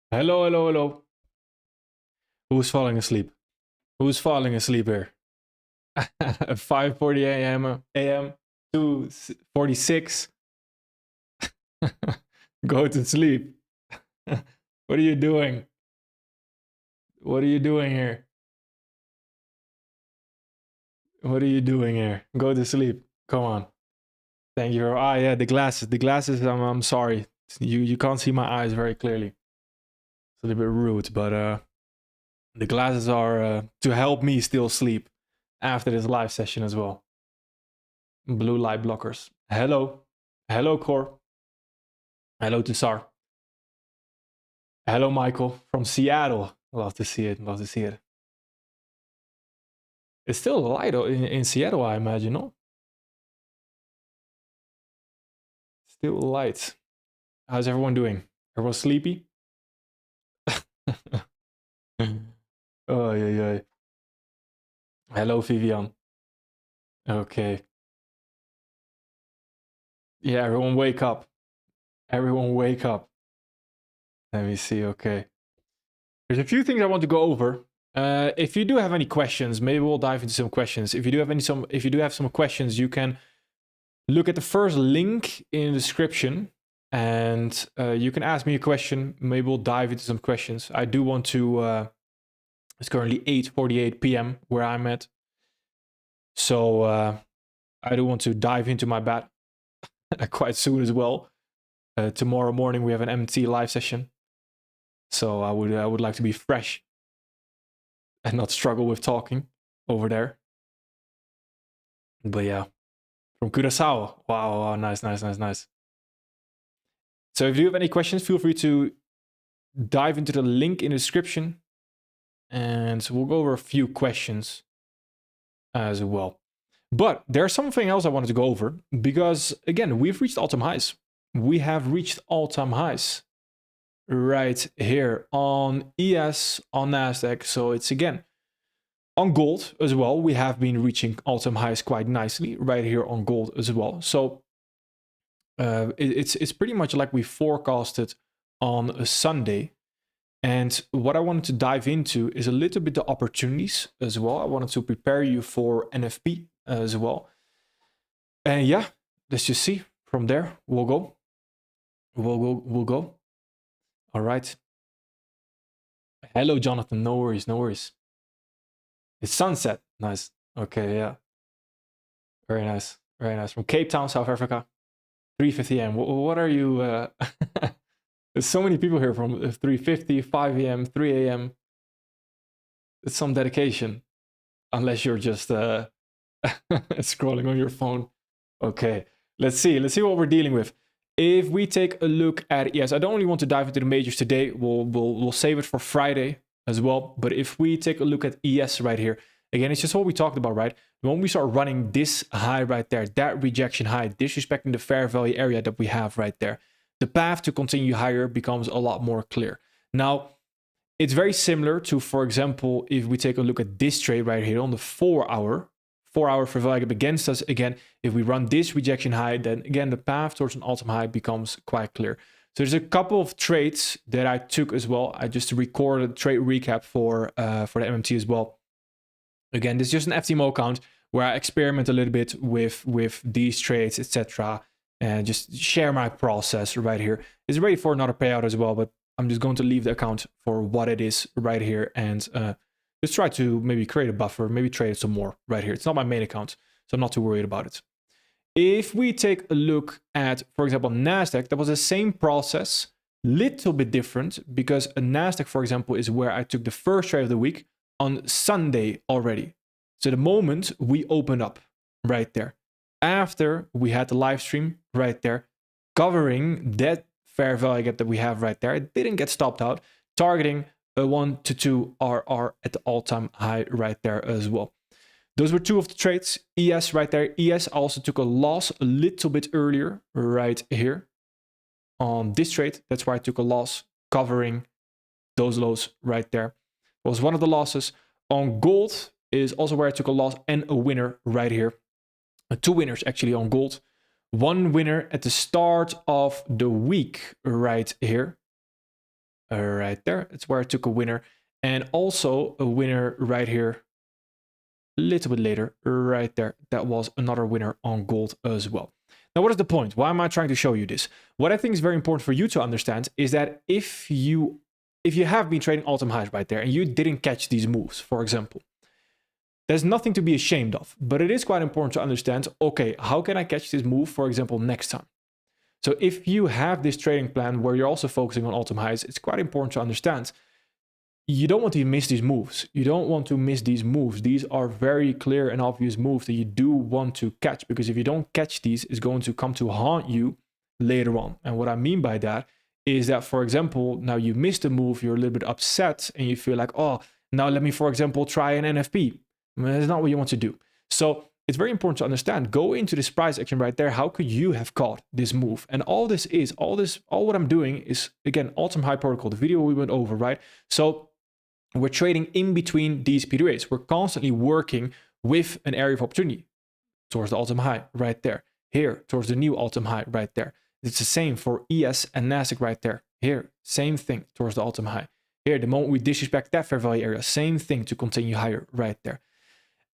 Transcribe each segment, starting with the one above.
Hello, hello, hello. Who's falling asleep? Who's falling asleep here? 5:40 a.m. 2:46. Go to sleep. What are you doing? What are you doing here? What are you doing here? Go to sleep. Come on. Thank you. Ah, yeah, the glasses. The glasses. I'm sorry. You can't see my eyes very clearly. It's a little bit rude, but the glasses are to help me still sleep after this live session as well. Blue light blockers. Hello. Hello, Cor. Hello to Sar. Hello, Michael from Seattle. Love to see it. Love to see it. It's still light in Seattle, I imagine, no? Still light. How's everyone doing? Everyone sleepy? Oh, yeah. Hello, Vivian. Okay. Yeah, everyone wake up. Everyone wake up. Let me see. Okay. There's a few things I want to go over. If you do have any questions, maybe we'll dive into some questions. If you do have some questions, you can look at the first link in the description, and you can ask me a question. Maybe we'll dive into some questions. I do want to. It's currently 8:48 p.m. where I'm at, so I do want to dive into my bed quite soon as well. Tomorrow morning we have an MT live session, so I would like to be fresh and not struggle with talking over there. But yeah, from Curaçao. Wow, nice. So if you have any questions, feel free to dive into the link in the description, and we'll go over a few questions as well. But there's something else I wanted to go over, because again, we've reached all-time highs. We have reached all-time highs right here on ES, on NASDAQ. So it's again on gold as well. We have been reaching all-time highs quite nicely right here on gold as well. So it's pretty much like we forecasted on a Sunday. And what I wanted to dive into is a little bit the opportunities as well. I wanted to prepare you for NFP as well. And yeah, let's just see. From there, we'll go. We'll go. All right. Hello, Jonathan. No worries. It's sunset. Nice. Okay, yeah. Very nice. From Cape Town, South Africa. 3:50 a.m. What are you? There's so many people here from 3:50, 5 a.m., 3 a.m. It's some dedication, unless you're just scrolling on your phone. Okay, let's see what we're dealing with. If we take a look at, yes, I don't really want to dive into the majors today. We'll save it for Friday as well. But if we take a look at ES right here, again, it's just what we talked about, right? When we start running this high right there, that rejection high, disrespecting the fair value area that we have right there, the path to continue higher becomes a lot more clear. Now, it's very similar to, for example, if we take a look at this trade right here on the 4-hour fair value gap against us. Again, if we run this rejection high, then again, the path towards an all-time high becomes quite clear. So there's a couple of trades that I took as well. I just recorded a trade recap for the MMT as well. Again, this is just an FTMO account where I experiment a little bit with these trades, etc., and just share my process right here. It's ready for another payout as well, but I'm just going to leave the account for what it is right here, and just try to maybe create a buffer, maybe trade some more right here. It's not my main account, so I'm not too worried about it. If we take a look at, for example, NASDAQ, that was the same process, little bit different, because a NASDAQ, for example, is where I took the first trade of the week on Sunday already. So the moment we opened up right there, after we had the live stream right there, covering that fair value gap that we have right there, it didn't get stopped out, targeting a 1 to 2 RR at the all-time high right there as well. Those were two of the trades. ES right there. ES also took a loss a little bit earlier right here on this trade. That's why I took a loss, covering those lows right there. Was one of the losses. On gold is also where I took a loss and a winner right here. Two winners actually on gold. One winner at the start of the week right here. right there. It's where I took a winner, and also a winner right here a little bit later, right there. That was another winner on gold as well. Now, what is the point? Why am I trying to show you this? What I think is very important for you to understand is that if you have been trading all-time highs right there and you didn't catch these moves, for example, there's nothing to be ashamed of, but it is quite important to understand, okay, how can I catch this move, for example, next time? So if you have this trading plan where you're also focusing on all-time highs, it's quite important to understand you don't want to miss these moves. You don't want to miss these moves. These are very clear and obvious moves that you do want to catch, because if you don't catch these, it's going to come to haunt you later on. And what I mean by that is that, for example, now you missed a move, you're a little bit upset and you feel like, oh, now let me, for example, try an NFP. That's not what you want to do. So it's very important to understand, go into this price action right there. How could you have caught this move? And all what I'm doing is, again, all-time high protocol, the video we went over, right? So we're trading in between these PDAs. We're constantly working with an area of opportunity towards the all-time high right there. Here, towards the new all-time high right there. It's the same for ES and NASDAQ right there. Here, same thing towards the all-time high. Here, the moment we disrespect that fair value area, same thing to continue higher right there.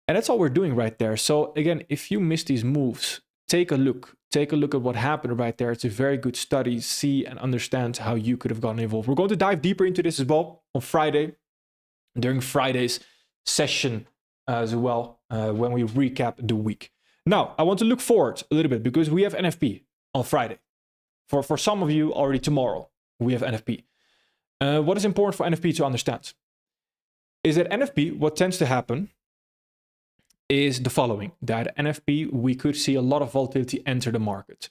And that's all we're doing right there. So again, if you miss these moves, take a look. Take a look at what happened right there. It's a very good study. See and understand how you could have gotten involved. We're going to dive deeper into this as well on Friday, during Friday's session as well, when we recap the week. Now, I want to look forward a little bit because we have NFP on Friday. For some of you, already tomorrow, we have NFP. What is important for NFP to understand is that NFP, what tends to happen is the following, that NFP, we could see a lot of volatility enter the market.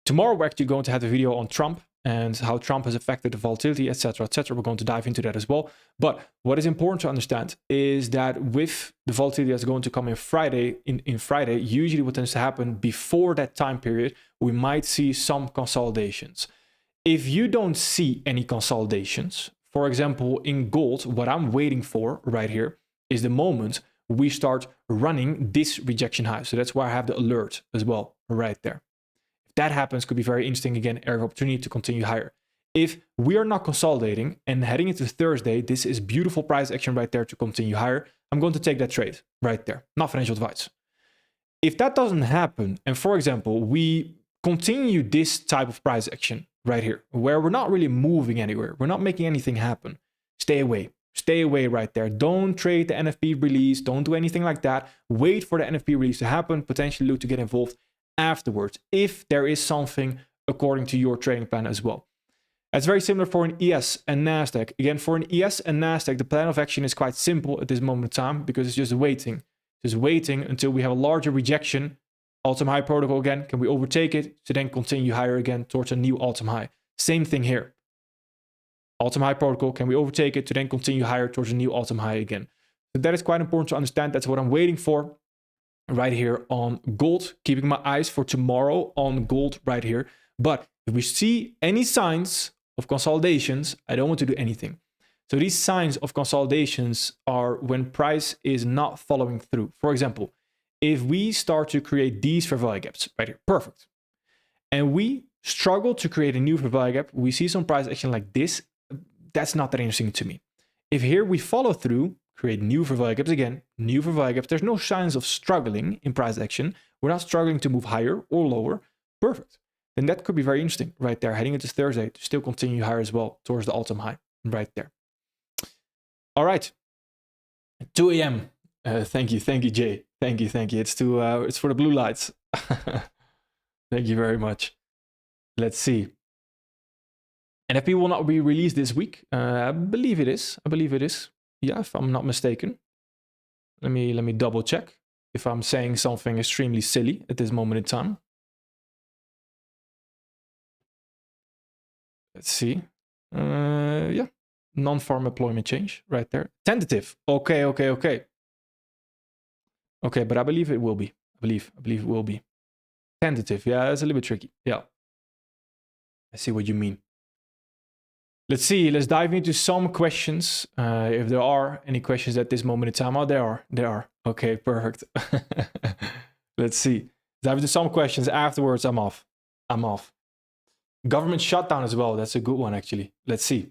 Tomorrow, we're actually going to have a video on Trump and how Trump has affected the volatility, etc., etc. We're going to dive into that as well. But what is important to understand is that with the volatility that's going to come in Friday, usually what tends to happen before that time period, we might see some consolidations. If you don't see any consolidations, for example, in gold, what I'm waiting for right here is the moment we start running this rejection high. So that's why I have the alert as well right there. That happens, could be very interesting. Again, area of opportunity to continue higher. If we are not consolidating and heading into Thursday, this is beautiful price action right there to continue higher. I'm going to take that trade right there. Not financial advice. If that doesn't happen, and for example, we continue this type of price action right here, where we're not really moving anywhere, we're not making anything happen, stay away. Stay away right there. Don't trade the NFP release. Don't do anything like that. Wait for the NFP release to happen. Potentially look to get involved afterwards if there is something according to your trading plan as well. It's very similar for an ES and NASDAQ. Again, for an ES and NASDAQ, the plan of action is quite simple at this moment in time because it's just waiting. Just waiting until we have a larger rejection. All-time high protocol again. Can we overtake it to then continue higher again towards a new all-time high? Same thing here. All-time high protocol. Can we overtake it to then continue higher towards a new all-time high again? So that is quite important to understand. That's what I'm waiting for right here on gold. Keeping my eyes for tomorrow on gold right here. But if we see any signs of consolidations, I don't want to do anything. So these signs of consolidations are when price is not following through. For example, if we start to create these fair value gaps right here, perfect. And we struggle to create a new fair value gap, we see some price action like this, that's not that interesting to me. If here we follow through, create new fair value gaps again, new fair value gaps, there's no signs of struggling in price action. We're not struggling to move higher or lower. Perfect. Then that could be very interesting right there, heading into Thursday to still continue higher as well towards the all-time high right there. All right, 2 a.m. Thank you, Jay. Thank you. It's for the blue lights. Thank you very much. Let's see. NFP will not be released this week. I believe it is. Yeah, if I'm not mistaken. Let me double check if I'm saying something extremely silly at this moment in time. Let's see. Yeah, non-farm employment change right there. Tentative. Okay. Okay, but I believe it will be. I believe it will be. Tentative. Yeah, it's a little bit tricky. Yeah. I see what you mean. Let's see. Let's dive into some questions. If there are any questions at this moment in time. Oh, there are. Okay, perfect. Let's see. Dive into some questions. Afterwards, I'm off. Government shutdown as well. That's a good one, actually. Let's see.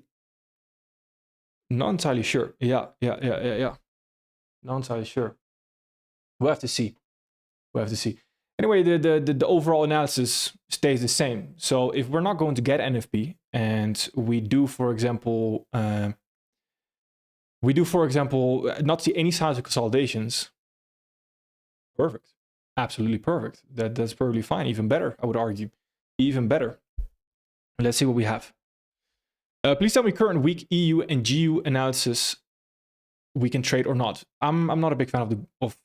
Not entirely sure. Yeah. Not entirely sure. We'll have to see. Anyway, the overall analysis stays the same. So if we're not going to get NFP and we do, for example, not see any signs of consolidations, perfect. Absolutely perfect. That's perfectly fine. Even better, I would argue. Even better. Let's see what we have. Please tell me current week EU and GU analysis we can trade or not. I'm not a big fan of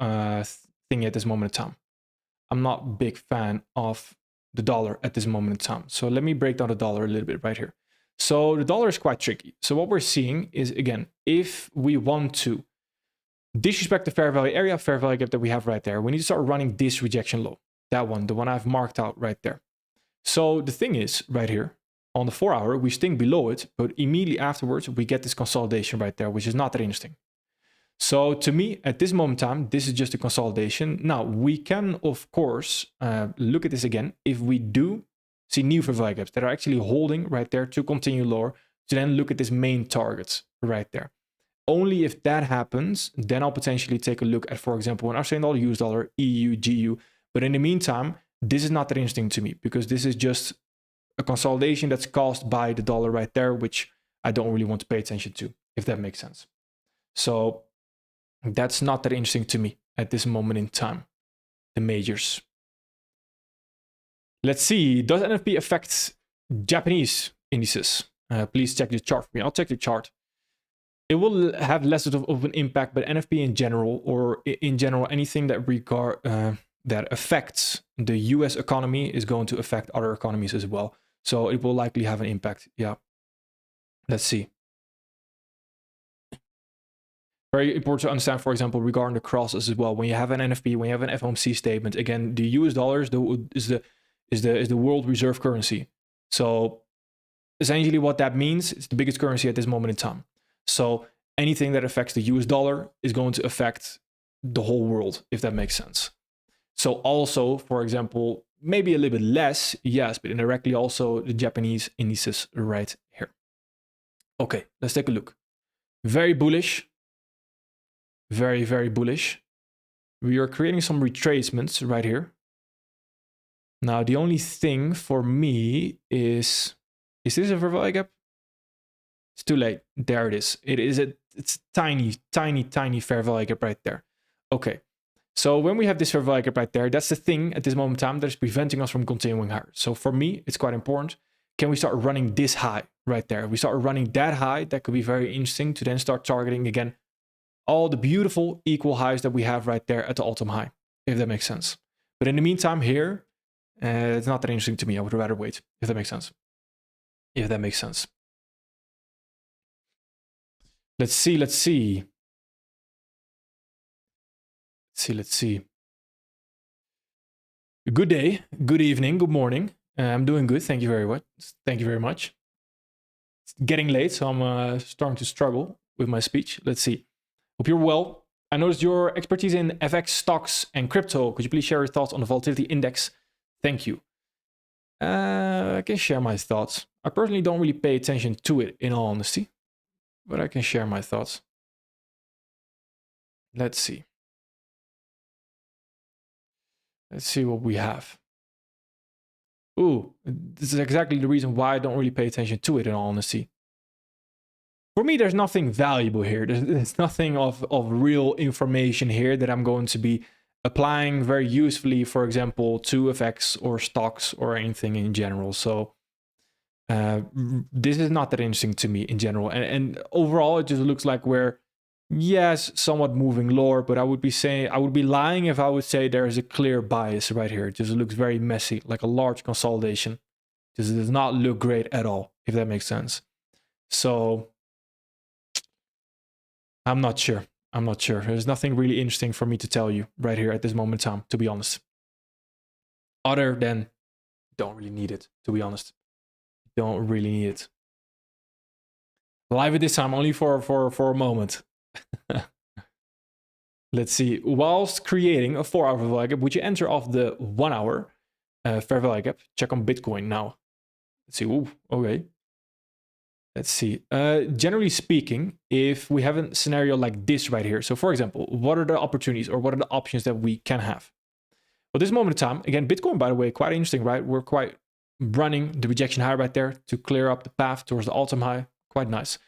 thingy at this moment in time. I'm not a big fan of the dollar at this moment in time. So let me break down the dollar a little bit right here. So the dollar is quite tricky. So what we're seeing is, again, if we want to disrespect the fair value area, fair value gap that we have right there, we need to start running this rejection low. That one, the one I've marked out right there. So the thing is, right here, on the 4 hour, we sting below it, but immediately afterwards, we get this consolidation right there, which is not that interesting. So to me, at this moment in time, this is just a consolidation. Now, we can, of course, look at this again. If we do see new fair value gaps that are actually holding right there to continue lower, to then look at this main target right there. Only if that happens, then I'll potentially take a look at, for example, an Australian dollar, US dollar, EU, GU. But in the meantime, this is not that interesting to me because this is just a consolidation that's caused by the dollar right there, which I don't really want to pay attention to, if that makes sense. So that's not that interesting to me at this moment in time, the majors. Let's see, does NFP affect Japanese indices? Please check the chart for me. I'll check the chart. It will have less of an impact, but NFP in general, or in general, anything that that affects the US economy is going to affect other economies as well. So it will likely have an impact. Yeah. Let's see. Very important to understand, for example, regarding the crosses as well. When you have an NFP, when you have an FOMC statement, again, the US dollar is the world reserve currency. So essentially what that means, it's the biggest currency at this moment in time. So anything that affects the US dollar is going to affect the whole world, if that makes sense. So also, for example, maybe a little bit less, yes, but indirectly also the Japanese indices right here. Okay, let's take a look. Very bullish. Very, very bullish. We are creating some retracements right here. Now, the only thing for me is this a fair value gap? It's too late. There it is. It's tiny, tiny, tiny fair value gap right there. Okay. So when we have this fair value gap right there, that's the thing at this moment in time that is preventing us from continuing higher. So for me, it's quite important. Can we start running this high right there? If we start running that high, that could be very interesting to then start targeting again all the beautiful equal highs that we have right there at the all-time high, if that makes sense. But in the meantime here, it's not that interesting to me. I would rather wait, if that makes sense. If that makes sense. Let's see. Let's see. Good day, good evening, good morning. I'm doing good. Thank you very much. Thank you very much. It's getting late, so I'm starting to struggle with my speech. Let's see. Hope you're well. I noticed your expertise in FX, stocks, and crypto. Could you please share your thoughts on the volatility index? Thank you. I can share my thoughts. I personally don't really pay attention to it, in all honesty, but I can share my thoughts. Let's see. Let's see what we have. Ooh, this is exactly the reason why I don't really pay attention to it, in all honesty. For me, there's nothing valuable here. There's nothing of real information here that I'm going to be applying very usefully, for example, to FX or stocks or anything in general. So this is not that interesting to me in general. And overall, it just looks like we're, yes, somewhat moving lower, but I would be lying if I would say there is a clear bias right here. It just looks very messy, like a large consolidation. Just does not look great at all, if that makes sense. So I'm not sure. I'm not sure. There's nothing really interesting for me to tell you right here at this moment in time, to be honest. Other than, don't really need it, to be honest. Don't really need it. Live at this time, only for a moment. Let's see. Whilst creating a 4-hour fair value gap, would you enter off the 1-hour fair value gap? Check on Bitcoin now. Let's see. Ooh, okay. Let's see. Generally speaking, if we have a scenario like this right here. So for example, what are the opportunities or what are the options that we can have? Well, this moment in time, again, Bitcoin, by the way, quite interesting, right? We're quite running the rejection high right there to clear up the path towards the all-time high. Quite nice.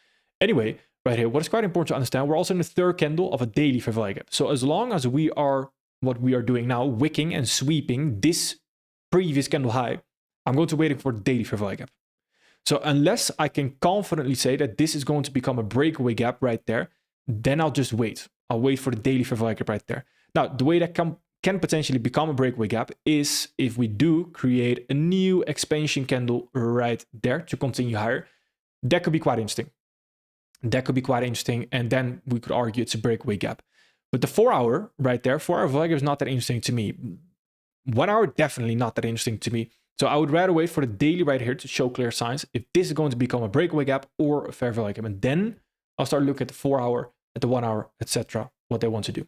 Anyway, right here, what is quite important to understand, we're also in the third candle of a daily fair value gap. So as long as we are, what we are doing now, wicking and sweeping this previous candle high, I'm going to wait for the daily fair value gap. So unless I can confidently say that this is going to become a breakaway gap right there, then I'll just wait. I'll wait for the daily fair value gap right there. Now, the way that can potentially become a breakaway gap is if we do create a new expansion candle right there to continue higher. That could be quite interesting. That could be quite interesting. And then we could argue it's a breakaway gap. But the 4 hour right there, 4 hour value gap is not that interesting to me. 1 hour, definitely not that interesting to me. So I would rather wait for the daily right here to show clear signs if this is going to become a breakaway gap or a fair value gap. And then I'll start looking at the 4 hour, at the 1 hour, etc., what they want to do.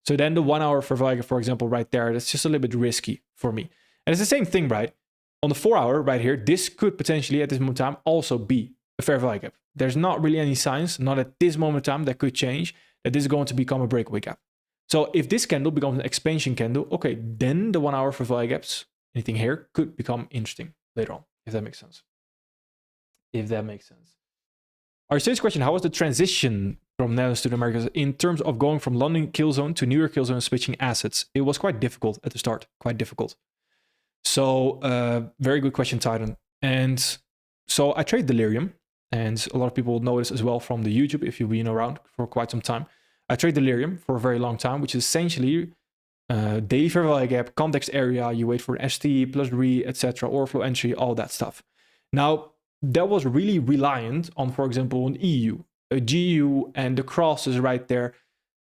So then the 1 hour fair value gap, for example, right there, that's just a little bit risky for me. And it's the same thing, right? On the 4 hour right here, this could potentially at this moment in time also be a fair value gap. There's not really any signs, not at this moment in time, that could change, that this is going to become a breakaway gap. So if this candle becomes an expansion candle, okay, then the 1 hour fair value gaps, anything here, could become interesting later on, if that makes sense. If that makes sense. Our sixth question, how was the transition from Netherlands to the Americas in terms of going from London kill zone to New York kill zone and switching assets? It was quite difficult at the start, quite difficult. So very good question, Titan. And so I trade Delirium, and a lot of people know this as well from the YouTube if you've been around for quite some time. I trade Delirium for a very long time, which is essentially daily fair value gap, context area, you wait for an ST, plus re, etc., overflow entry, all that stuff. Now, that was really reliant on, for example, an EU, a GU, and the crosses right there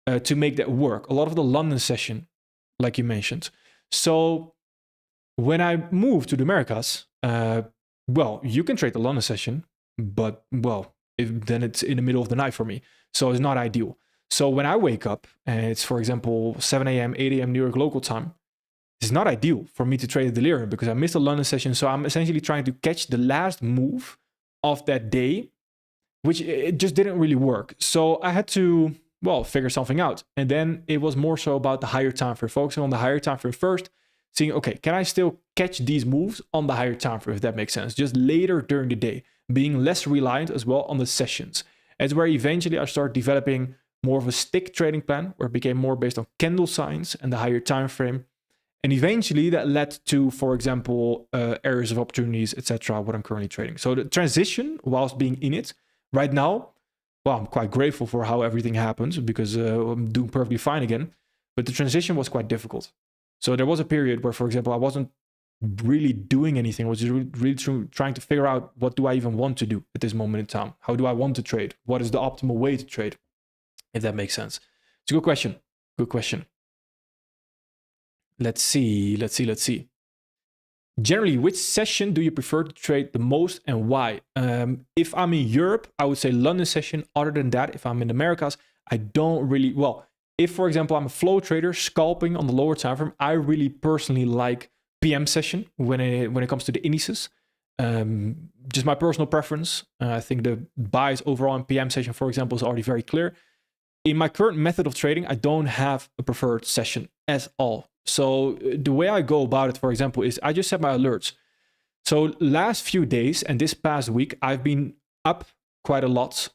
to make that work. A lot of the London session, like you mentioned. So when I moved to the Americas, well, you can trade the London session, but, well, then it's in the middle of the night for me. So it's not ideal. So when I wake up and it's, for example, 7 a.m., 8 a.m. New York local time, it's not ideal for me to trade the Delirium because I missed the London session. So I'm essentially trying to catch the last move of that day, which it just didn't really work. So I had to, well, figure something out. And then it was more so about the higher time frame, focusing on the higher time frame first, seeing, okay, can I still catch these moves on the higher time frame, if that makes sense, just later during the day, being less reliant as well on the sessions. It's where eventually I start developing more of a stick trading plan where it became more based on candle signs and the higher time frame. And eventually that led to, for example, areas of opportunities, etc., what I'm currently trading. So the transition whilst being in it right now, well, I'm quite grateful for how everything happens because I'm doing perfectly fine again. But the transition was quite difficult. So there was a period where, for example, I wasn't really doing anything. I was just really trying to figure out what do I even want to do at this moment in time? How do I want to trade? What is the optimal way to trade? If that makes sense. It's a good question. Good question. Let's see. Generally, which session do you prefer to trade the most and why? If I'm in Europe, I would say London session. Other than that, if I'm in the Americas, I don't really, well, if, for example, I'm a flow trader scalping on the lower time frame, I really personally like PM session when it comes to the indices. Just my personal preference. I think the buys overall in PM session, for example, is already very clear. In my current method of trading, I don't have a preferred session at all. So the way I go about it, for example, is I just set my alerts. So last few days and this past week, I've been up quite a lot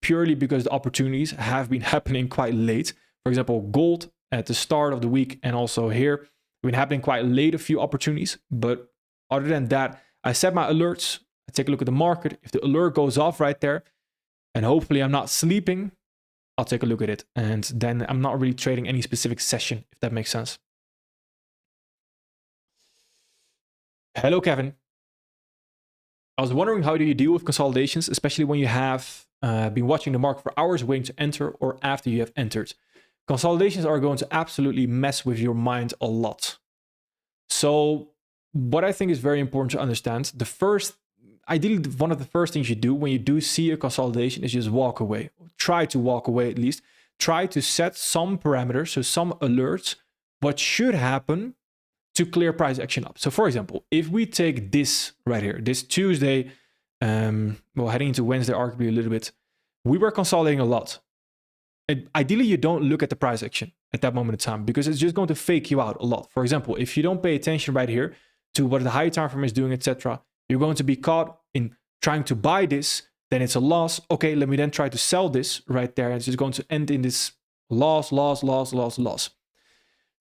purely because the opportunities have been happening quite late. For example, gold at the start of the week and also here, have been happening quite late, a few opportunities. But other than that, I set my alerts. I take a look at the market. If the alert goes off right there, and hopefully I'm not sleeping, I'll take a look at it. And then I'm not really trading any specific session, if that makes sense. Hello, Kevin. I was wondering, how do you deal with consolidations, especially when you have been watching the market for hours waiting to enter or after you have entered? Consolidations are going to absolutely mess with your mind a lot. So what I think is very important to understand, ideally, one of the first things you do when you do see a consolidation is just walk away. Try to walk away at least. Try to set some parameters, so some alerts, what should happen to clear price action up. So for example, if we take this right here, this Tuesday well, heading into Wednesday, arguably a little bit, we were consolidating a lot. And ideally, you don't look at the price action at that moment in time because it's just going to fake you out a lot. For example, if you don't pay attention right here to what the high time frame is doing, etc., you're going to be caught in trying to buy this, then it's a loss. Okay, let me then try to sell this right there. And it's just going to end in this loss.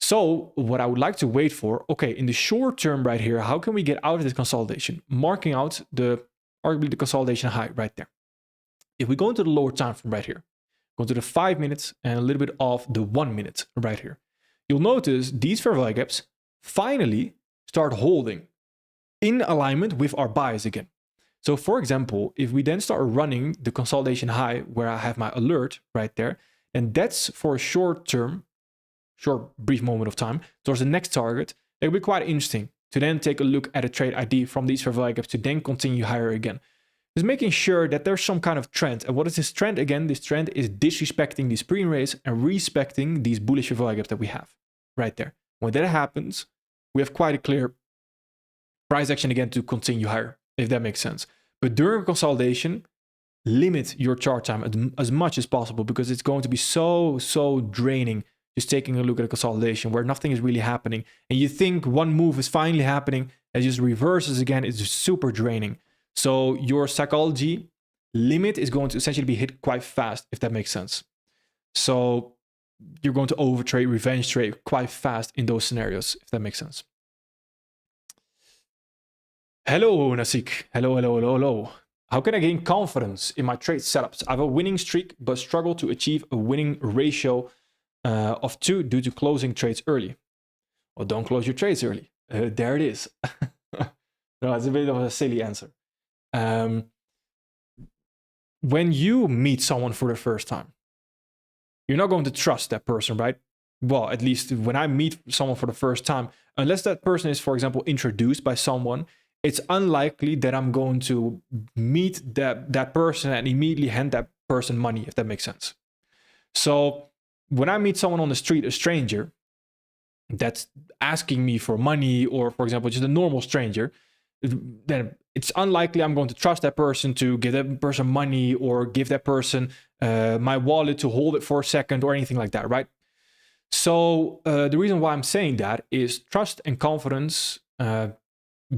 So what I would like to wait for, okay, in the short term right here, how can we get out of this consolidation? Marking out arguably the consolidation high right there. If we go into the lower time frame right here, go to the 5 minutes and a little bit of the 1 minute right here, you'll notice these fair value gaps finally start holding in alignment with our buys again. So for example, if we then start running the consolidation high where I have my alert right there, and that's for a short brief moment of time towards the next target, it will be quite interesting to then take a look at a trade ID from these fair value gaps to then continue higher again. Just making sure that there's some kind of trend. And what is this trend? Again, this trend is disrespecting these pre-raise and respecting these bullish fair value gaps that we have right there. When that happens, we have quite a clear price action again to continue higher, if that makes sense. But during consolidation, limit your chart time as much as possible because it's going to be so draining just taking a look at a consolidation where nothing is really happening. And you think one move is finally happening and just reverses again. It's super draining. So your psychology limit is going to essentially be hit quite fast, if that makes sense. So you're going to overtrade, revenge trade quite fast in those scenarios, if that makes sense. Hello, Nasik. Hello. How can I gain confidence in my trade setups? I have a winning streak, but struggle to achieve a winning ratio of 2 due to closing trades early. Well, don't close your trades early. There it is. No, it's a bit of a silly answer. When you meet someone for the first time, you're not going to trust that person, right? Well, at least when I meet someone for the first time, unless that person is, for example, introduced by someone, it's unlikely that I'm going to meet that person and immediately hand that person money, if that makes sense. So when I meet someone on the street, a stranger that's asking me for money, or for example, just a normal stranger, then it's unlikely I'm going to trust that person to give that person money or give that person my wallet to hold it for a second or anything like that, right? So the reason why I'm saying that is trust and confidence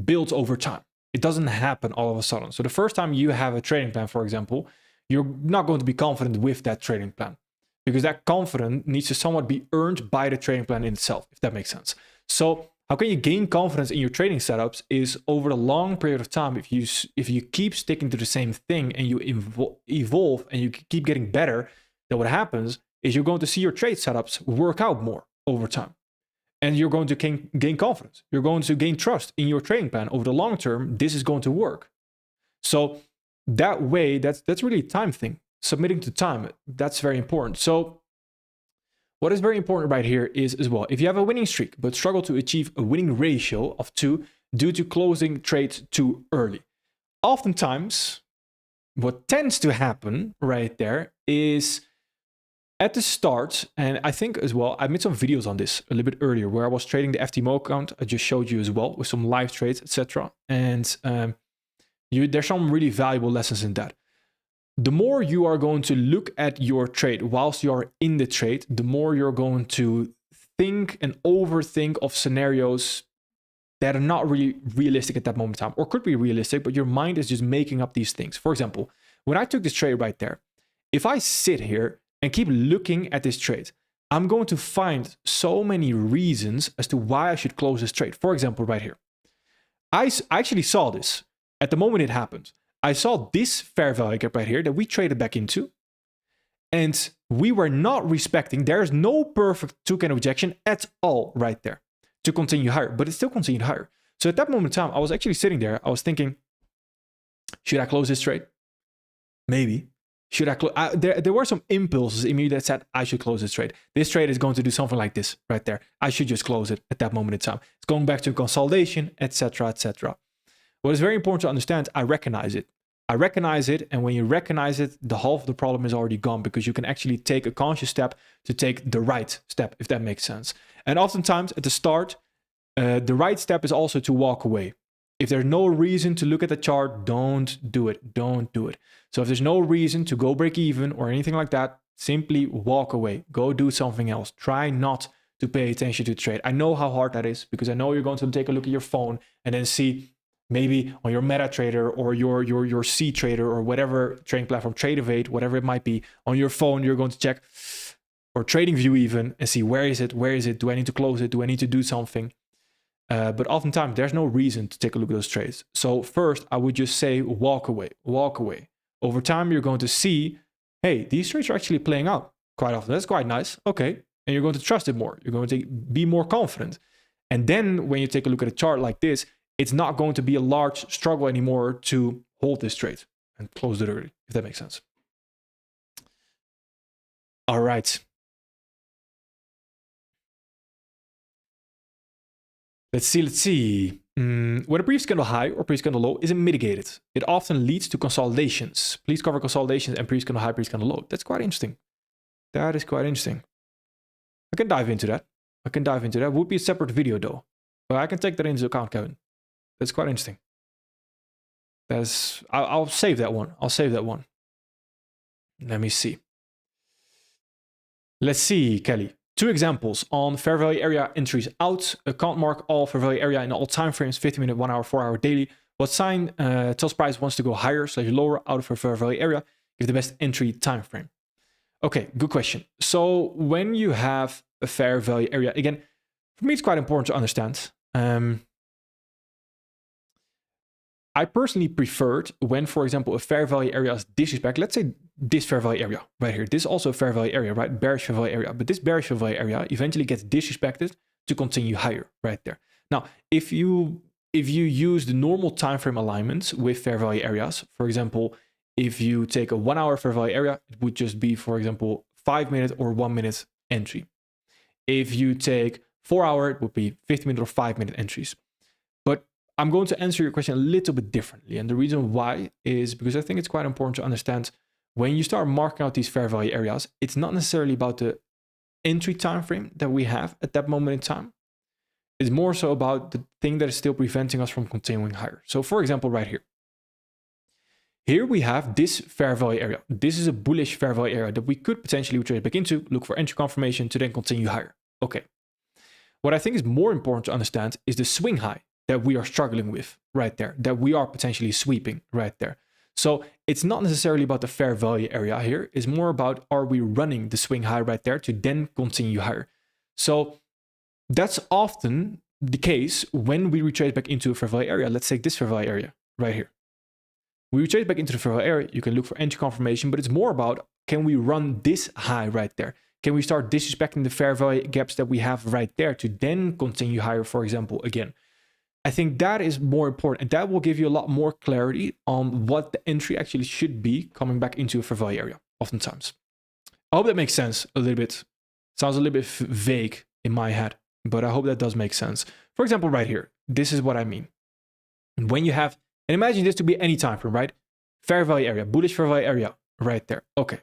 builds over time. It doesn't happen all of a sudden. So the first time you have a trading plan, for example, you're not going to be confident with that trading plan because that confidence needs to somewhat be earned by the trading plan in itself, if that makes sense. So how can you gain confidence in your trading setups is over a long period of time. If you keep sticking to the same thing and you evolve and you keep getting better, then what happens is you're going to see your trade setups work out more over time. And you're going to gain confidence. You're going to gain trust in your trading plan. Over the long term, this is going to work. So that way, that's really a time thing. Submitting to time, that's very important. So what is very important right here is as well, if you have a winning streak, but struggle to achieve a winning ratio of 2 due to closing trades too early. Oftentimes, what tends to happen right there is at the start, and I think as well, I made some videos on this a little bit earlier where I was trading the FTMO account. I just showed you as well with some live trades, etc. And there's some really valuable lessons in that. The more you are going to look at your trade whilst you are in the trade, the more you're going to think and overthink of scenarios that are not really realistic at that moment in time, or could be realistic, but your mind is just making up these things. For example, when I took this trade right there, if I sit here and keep looking at this trade, I'm going to find so many reasons as to why I should close this trade. For example, right here, I actually saw this at the moment it happened. I saw this fair value gap right here that we traded back into, and we were not respecting. There's no perfect two-candle rejection at all right there to continue higher, but it still continued higher. So at that moment in time, I was actually sitting there. I was thinking, should I close this trade? Maybe. Should I close? There were some impulses in me that said I should close this trade. This trade is going to do something like this right there. I should just close it at that moment in time. It's going back to consolidation, etc., etc. What is very important to understand, I recognize it. And when you recognize it, the half of the problem is already gone because you can actually take a conscious step to take the right step, if that makes sense. And oftentimes at the start, the right step is also to walk away. If there's no reason to look at the chart, don't do it. Don't do it. So if there's no reason to go break even or anything like that, simply walk away. Go do something else. Try not to pay attention to the trade. I know how hard that is because I know you're going to take a look at your phone and then see maybe on your MetaTrader or your C Trader or whatever trading platform, Tradeovate, whatever it might be, on your phone, you're going to check, or TradingView even, and see where is it? Do I need to close it? Do I need to do something? But oftentimes there's no reason to take a look at those trades. So first, I would just say walk away. Over time, you're going to see, hey, these trades are actually playing out quite often. That's quite nice. Okay. And you're going to trust it more. You're going to be more confident. And then when you take a look at a chart like this, it's not going to be a large struggle anymore to hold this trade and close it early, if that makes sense. All right. Let's see. When a previous candle high or previous candle low isn't mitigated, it often leads to consolidations. Please cover consolidations and previous candle high, previous candle low. That's quite interesting. That is quite interesting. I can dive into that. Would be a separate video though. But I can take that into account, Kevin. That's quite interesting. I'll save that one. Let me see. Let's see, Kelly. 2 examples on fair value area entries out. Can't mark all fair value area in all time frames, 50 minute, 1 hour, 4 hour daily. What sign tells price wants to go higher / lower out of a fair value area? Give the best entry time frame. Okay, good question. So when you have a fair value area, again, for me, it's quite important to understand. I personally preferred when, for example, a fair value area is disrespected. Let's say this fair value area right here. This is also a fair value area, right? Bearish fair value area. But this bearish fair value area eventually gets disrespected to continue higher right there. Now, if you use the normal time frame alignments with fair value areas, for example, if you take a 1 hour fair value area, it would just be, for example, 5 minute or 1 minute entry. If you take 4 hour, it would be 50 minute or 5 minute entries. But I'm going to answer your question a little bit differently. And the reason why is because I think it's quite important to understand when you start marking out these fair value areas, it's not necessarily about the entry time frame that we have at that moment in time. It's more so about the thing that is still preventing us from continuing higher. So for example, right here. Here we have this fair value area. This is a bullish fair value area that we could potentially trade back into, look for entry confirmation to then continue higher. Okay. What I think is more important to understand is the swing high that we are struggling with right there, that we are potentially sweeping right there. So it's not necessarily about the fair value area here. It's more about, are we running the swing high right there to then continue higher? So that's often the case when we retrace back into a fair value area. Let's take this fair value area right here. We retrace back into the fair value area. You can look for entry confirmation, but it's more about, can we run this high right there? Can we start disrespecting the fair value gaps that we have right there to then continue higher, for example, again? I think that is more important, and that will give you a lot more clarity on what the entry actually should be coming back into a fair value area, oftentimes. I hope that makes sense a little bit. Sounds a little bit vague in my head, but I hope that does make sense. For example, right here, this is what I mean. And when you have, and imagine this to be any time frame, right? Fair value area, bullish fair value area, right there. Okay.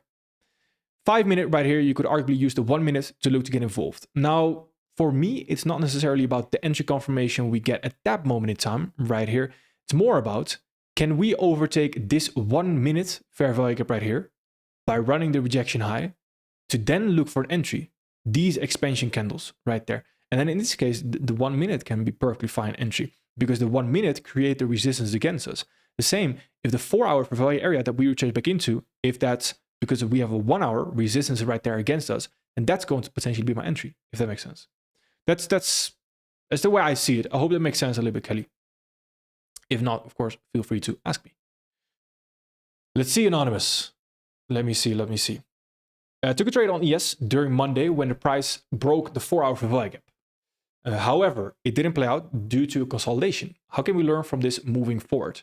5 minute right here, you could arguably use the 1 minute to look to get involved. Now, for me, it's not necessarily about the entry confirmation we get at that moment in time right here. It's more about, can we overtake this 1 minute fair value gap right here by running the rejection high to then look for an entry? These expansion candles right there. And then in this case, the 1 minute can be perfectly fine entry because the 1 minute create the resistance against us. The same if the 4 hour fair value area that we retrace back into, if that's because we have a 1 hour resistance right there against us, and that's going to potentially be my entry, if that makes sense. That's the way I see it. I hope that makes sense a little bit, Kelly. If not, of course, feel free to ask me. Let's see, Anonymous. Let me see. Took a trade on ES during Monday when the price broke the 4 hour fair value gap. However, it didn't play out due to consolidation. How can we learn from this moving forward?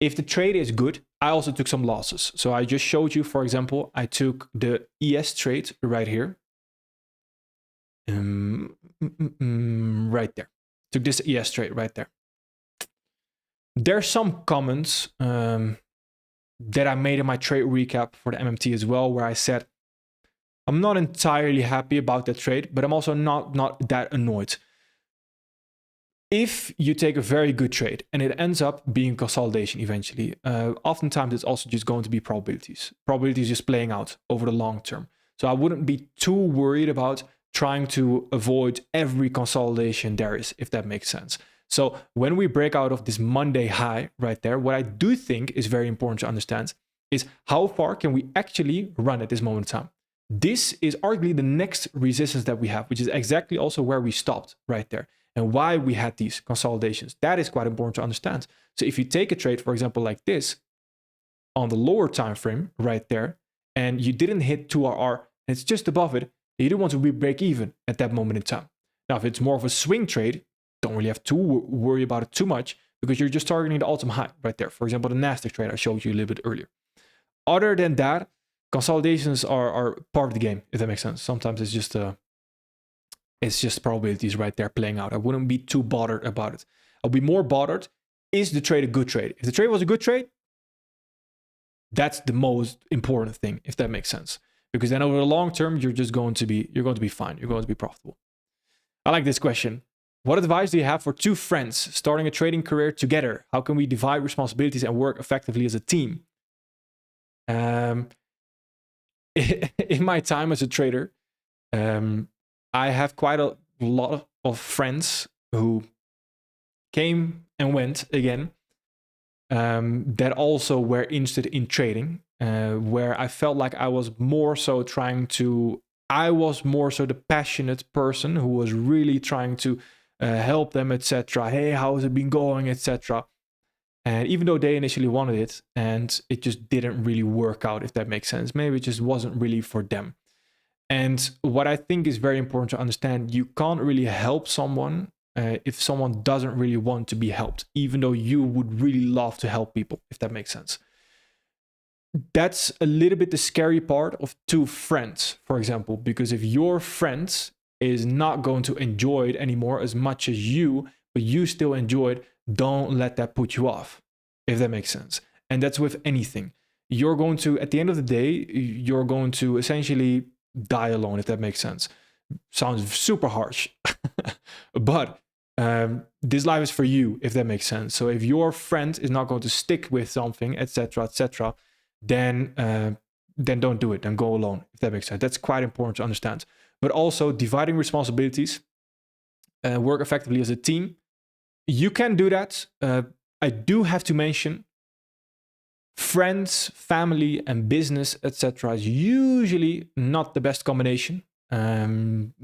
If the trade is good, I also took some losses. So I just showed you, for example, I took the ES trade right here. Right there. Took this ES trade right there. There's some comments that I made in my trade recap for the MMT as well, where I said, I'm not entirely happy about that trade, but I'm also not that annoyed. if you take a very good trade and it ends up being consolidation eventually, oftentimes it's also just going to be probabilities. Probabilities just playing out over the long term. So I wouldn't be too worried about trying to avoid every consolidation there is, if that makes sense. So when we break out of this Monday high right there, what I do think is very important to understand is how far can we actually run at this moment in time. This is arguably the next resistance that we have, which is exactly also where we stopped right there and why we had these consolidations. That is quite important to understand. So if you take a trade, for example, like this on the lower time frame right there, and you didn't hit 2RR, and it's just above it, you don't want to break even at that moment in time. Now, if it's more of a swing trade, don't really have to worry about it too much because you're just targeting the all-time high right there. For example, the NASDAQ trade I showed you a little bit earlier. Other than that, consolidations are part of the game, if that makes sense. Sometimes it's just probabilities right there playing out. I wouldn't be too bothered about it. I'll be more bothered, is the trade a good trade? If the trade was a good trade, that's the most important thing, if that makes sense. Because then over the long term, you're going to be fine. You're going to be profitable. I like this question. What advice do you have for two friends starting a trading career together? How can we divide responsibilities and work effectively as a team? In my time as a trader, I have quite a lot of friends who came and went again, that also were interested in trading, where I felt like I was more so the passionate person who was really trying to help them, etc. Hey, how has it been going, etc. And even though they initially wanted it and it just didn't really work out, if that makes sense, maybe it just wasn't really for them. And what I think is very important to understand, you can't really help someone if someone doesn't really want to be helped, even though you would really love to help people, if that makes sense. That's a little bit the scary part of two friends, for example, because if your friend is not going to enjoy it anymore as much as you, but you still enjoy it, don't let that put you off, if that makes sense. And that's with anything. You're going to, at the end of the day, you're going to essentially die alone, if that makes sense. Sounds super harsh, but this life is for you, if that makes sense. So if your friend is not going to stick with something, etc., then don't do it. Then go alone, if that makes sense. That's quite important to understand. But also dividing responsibilities, work effectively as a team. You can do that. I do have to mention friends, family, and business, etc. is usually not the best combination.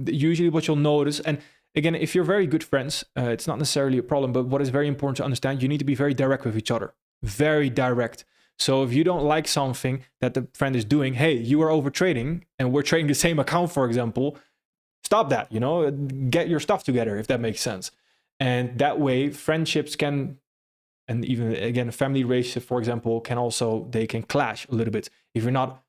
Usually what you'll notice, and again, if you're very good friends, it's not necessarily a problem, but what is very important to understand, you need to be very direct with each other. Very direct. So if you don't like something that the friend is doing, hey, you are over trading and we're trading the same account, for example, stop that, get your stuff together, if that makes sense. And that way friendships can, and even again, family relationships, for example, they can clash a little bit if you're not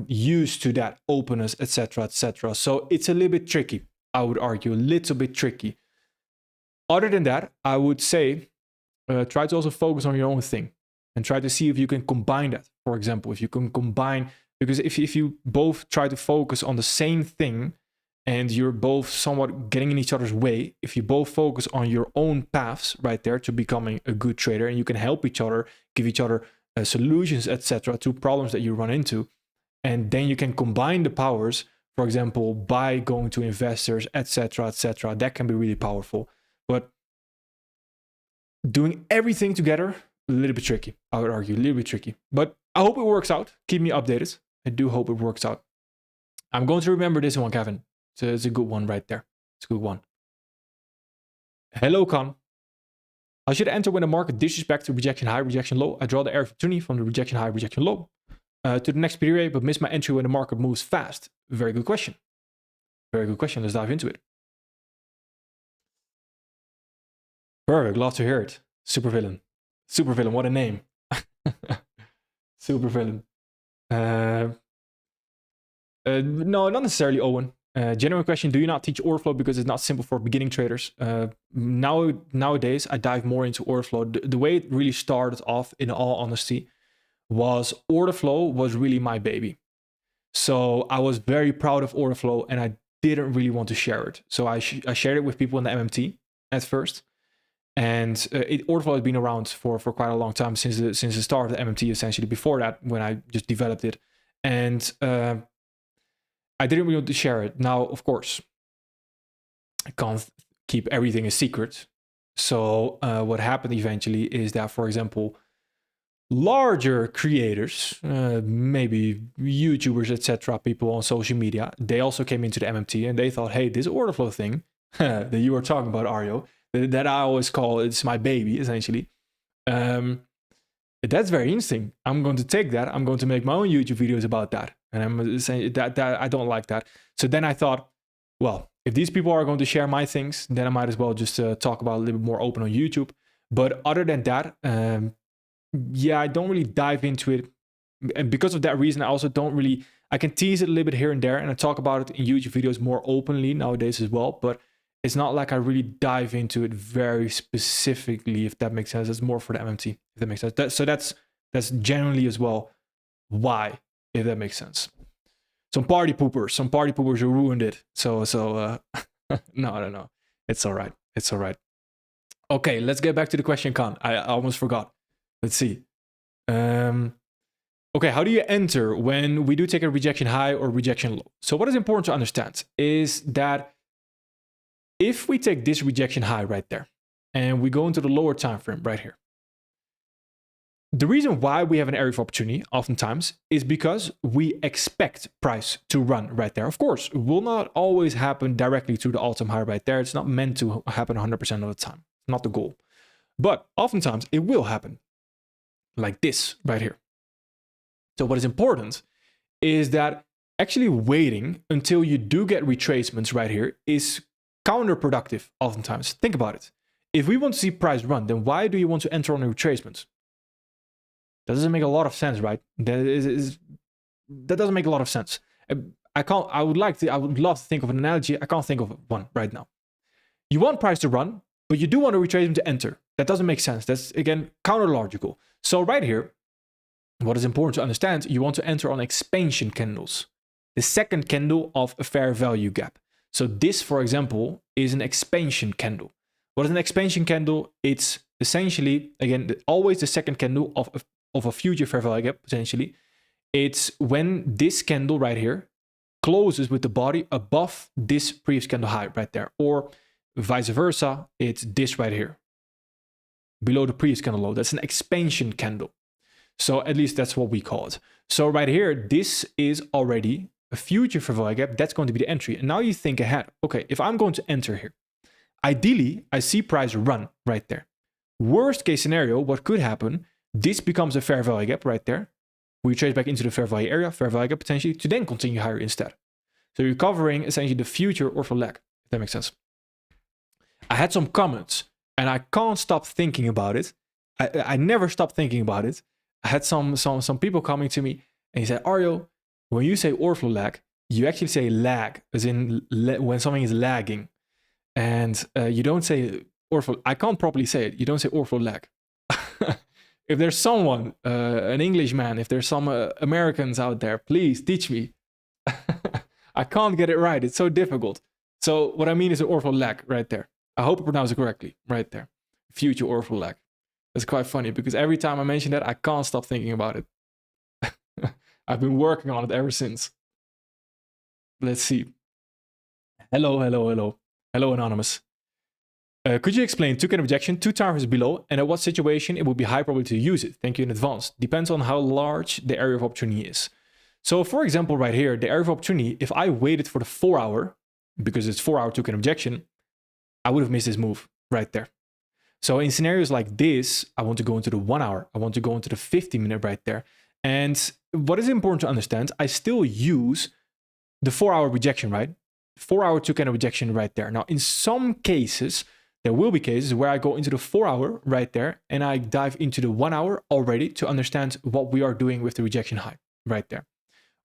used to that openness, etc. So it's a little bit tricky, I would argue, a little bit tricky. Other than that, I would say, try to also focus on your own thing and try to see if you can combine that. For example, if you can combine, because if you both try to focus on the same thing and you're both somewhat getting in each other's way, if you both focus on your own paths right there to becoming a good trader, and you can help each other, give each other solutions, etc. to problems that you run into, and then you can combine the powers, for example, by going to investors, etc., that can be really powerful. But doing everything together, a little bit tricky, I would argue, a little bit tricky. But I hope it works out. Keep me updated. I do hope it works out. I'm going to remember this one, Kevin. It's a good one right there. It's a good one. Hello, Con. How should I enter when the market dishes back to rejection high, rejection low? I draw the area of opportunity from the rejection high, rejection low to the next period, but miss my entry when the market moves fast. Very good question. Very good question. Let's dive into it. Perfect. Love to hear it. Supervillain. Supervillain. What a name. Supervillain. No, not necessarily, Owen. Genuine question. Do you not teach order flow because it's not simple for beginning traders? Nowadays, I dive more into order flow. The way it really started off, in all honesty, was order flow was really my baby. So I was very proud of order flow and I didn't really want to share it. So I shared it with people in the MMT. at first. And order flow has been around for quite a long time, since the start of the MMT, essentially. Before that, when I just developed it. And I didn't really want to share it. Now, of course, I can't keep everything a secret. So what happened eventually is that, for example, larger creators, maybe YouTubers, etc., people on social media, they also came into the MMT and they thought, hey, this order flow thing that you were talking about, Arjo, that I always call it's my baby, essentially. That's very interesting. I'm going to take that. I'm going to make my own YouTube videos about that. And I'm saying that I don't like that. So then I thought, well, if these people are going to share my things, then I might as well just talk about it a little bit more open on YouTube. But other than that, yeah, I don't really dive into it. And because of that reason, I also don't really, I can tease it a little bit here and there, and I talk about it in YouTube videos more openly nowadays as well. But it's not like I really dive into it very specifically, if that makes sense. It's more for the MMT, if that makes sense. So that's generally as well why, if that makes sense. Some party poopers who ruined it. So no, it's all right. It's all right. Okay, let's get back to the question, Khan. I almost forgot. Let's see. Okay, how do you enter when we do take a rejection high or rejection low? So what is important to understand is that if we take this rejection high right there and we go into the lower time frame right here, the reason why we have an area of opportunity oftentimes is because we expect price to run right there. Of course, it will not always happen directly to the all-time high right there. It's not meant to happen 100% of the time. It's not the goal. But oftentimes it will happen like this right here. So what is important is that actually waiting until you do get retracements right here is counterproductive oftentimes. Think about it. If we want to see price run, then why do you want to enter on a retracement? That doesn't make a lot of sense, right? That doesn't make a lot of sense. I would love to think of an analogy. I can't think of one right now. You want price to run, but you do want a retracement to enter. That doesn't make sense. That's, again, counter-logical. So right here, what is important to understand, you want to enter on expansion candles, the second candle of a fair value gap. So this, for example, is an expansion candle. What is an expansion candle? It's essentially, again, always the second candle of a future fair value gap, potentially. It's when this candle right here closes with the body above this previous candle high right there. Or vice versa, it's this right here, below the previous candle low. That's an expansion candle. So at least that's what we call it. So right here, this is already a future fair value gap. That's going to be the entry. And now you think ahead. Okay, if I'm going to enter here, ideally, I see price run right there. Worst case scenario, what could happen, this becomes a fair value gap right there. We trace back into the fair value area, fair value gap potentially, to then continue higher instead. So you're covering essentially the future order lag, if that makes sense. I had some comments and I can't stop thinking about it. I never stop thinking about it. I had some people coming to me and he said, Arjo, when you say order flow lag, you actually say lag, as in when something is lagging. And you don't say order flow. I can't properly say it. You don't say order flow lag. If there's someone, an Englishman, if there's some Americans out there, please teach me. I can't get it right. It's so difficult. So what I mean is an order flow lag right there. I hope I pronounce it correctly right there. Future order flow lag. That's quite funny because every time I mention that, I can't stop thinking about it. I've been working on it ever since. Let's see. Hello, anonymous. Could you explain two-candle rejection, 2 time frames below, and at what situation it would be high probability to use it? Thank you in advance. Depends on how large the area of opportunity is. So for example, right here, the area of opportunity, if I waited for the 4 hour, because it's 4 hour 2-candle rejection, I would have missed this move right there. So in scenarios like this, I want to go into the 1 hour. I want to go into the 50-minute right there. And what is important to understand, I still use the 4 hour rejection, right? 4 hour 2-candle rejection right there. Now, in some cases, there will be cases where I go into the 4 hour right there and I dive into the 1 hour already to understand what we are doing with the rejection high right there.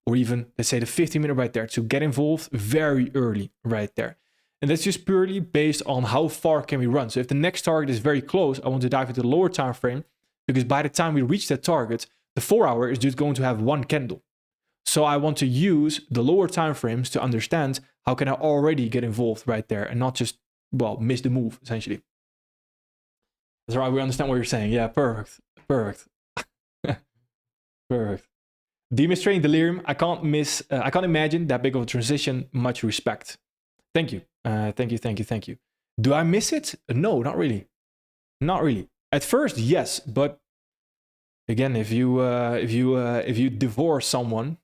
Or even, let's say, the 50-minute right there to get involved very early right there. And that's just purely based on how far can we run. So if the next target is very close, I want to dive into the lower time frame because by the time we reach that target, the 4 hour is just going to have one candle. So I want to use the lower time frames to understand how can I already get involved right there and not just well, miss the move, essentially. That's right, we understand what you're saying. Yeah, perfect. Perfect. Perfect. Demonstrating delirium, I can't imagine that big of a transition. Much respect. Thank you. Thank you. Do I miss it? No, not really. Not really. At first, yes, but again, if you divorce someone,